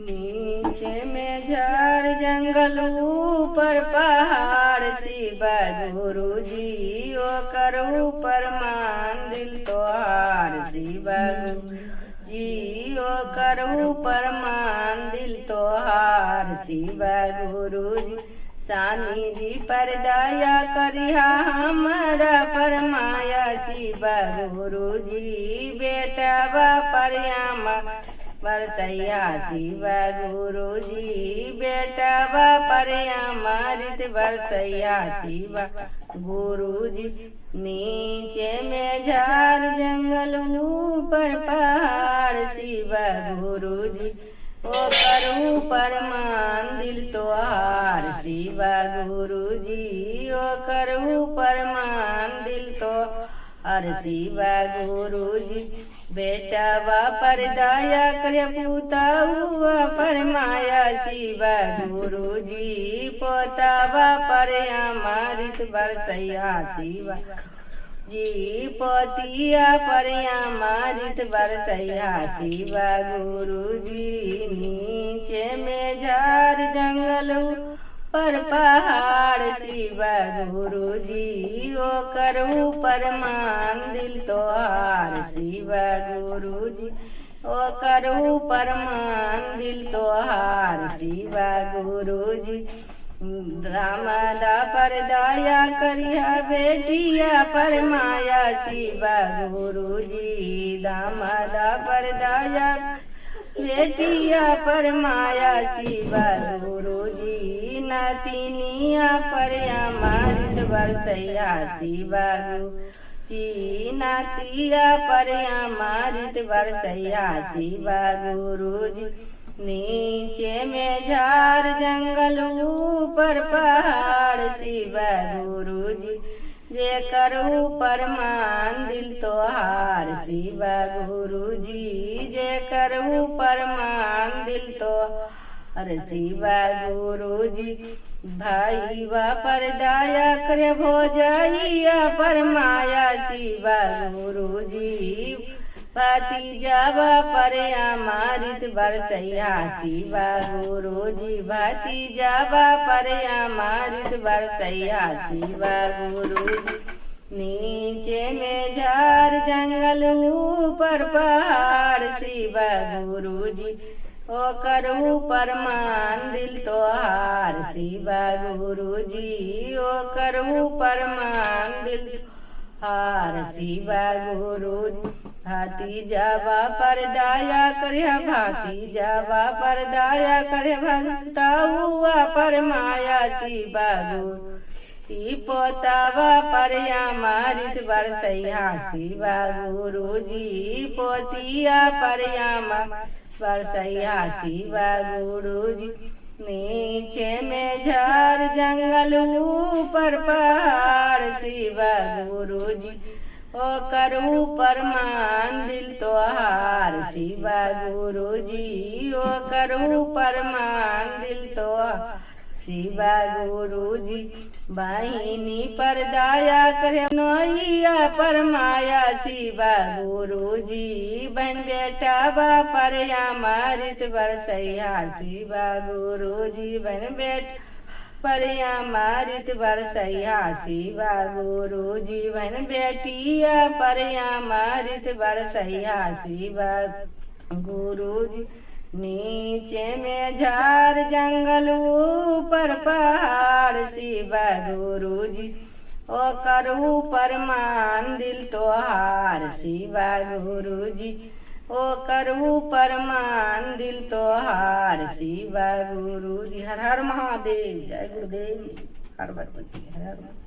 नीचे में झाड़ जंगल ऊपर पहाड़ शिव गुरु जी ओ करो परमान दिल तोहार शिव गुरु जी ओ करो परमान दिल तोहार शिव गुरु जी स्वामी जी पर दया करिहा हमारा परमाया शिव गुरु जी बेटा परयामा बरसैया शिव गुरु जी बेटा परयामा रित बरसैया शिव गुरु जी नीचे में झाड़ जंगल ऊपर पहाड़ शिव गुरु जी ओ करू परमान दिल तोहार शिव गुरु जी ओ करू परमान दिल तो हर शिव गुरु जी बेटा पर दया कर पूता हुआ परमाया शिव गुरु जी पोता पर अमृत बरसैया शिव जी पोतिया पर अमृत बरसैया शिव गुरु जी नीचे में झाड़ जंगल पर पहाड़ शिव गुरु जी ओ करू परमान दिल तोहार शिव गुरु जी ओ करू परमान दिल तोहार शिव गुरु जी दामादा पर दया करिया बेटिया पर माया शिव गुरु जी दामादा पर दया बेटिया पर माया शिव गुरु जी नातिनिया पर अमृत बरसैया शिव गुरु जी नातिया पर अमृत बरसैया शिव गुरु जी नीचे में झाड़ जंगल ऊपर पहाड़ शिव गुरु जी जे करू परमान दिल तोहार शिव गुरु जी जे करू परमान दिल तो हर शिव गुरु जी भाई पर दया करे भोजैया पर माया शिव गुरु जी पाती जावा पर अमृत बरसैया शिव गुरु जी भाती जावा पर अमृत बरसैया शिव गुरु जी नीचे में झाड़ जंगल ऊपर पहाड़ शिव गुरु जी ओ करू परमान दिल तोहार शिव गुरु जी ओ करू परमान दिल हार शिव गुरु जी भाती जावा पर दया करे भाती जावा पर दया करे भक्ता हुआ पर माया शिव गुरु पोतावा पर अमृत बरसैया शिव गुरु जी पोतिया पर बरसैया शिव गुरु जी नीचे में झाड़ जंगल ऊपर पहाड़ शिव गुरु जी ओ करू परमान दिल तोहार शिव गुरु जी ओ करू परमान दिल तोहार शिव गुरु जी बहिनी पर दया करे नैया पर माया शिव गुरु जी बहन बेटा पर अमृत बरसैया शिव गुरु जी बहन बेटा पर अमृत बरसैया शिव गुरु जी बहन बेटिया पर अमृत बरसैया शिव गुरु जी नीचे में झाड़ जंगल ऊपर पहाड़ शिव गुरु जी ओ करू परमान दिल तोहार शिव गुरु जी ओ करू परमान दिल तोहार शिव गुरु जी हर हर महादेव जय गुरुदेव हर हर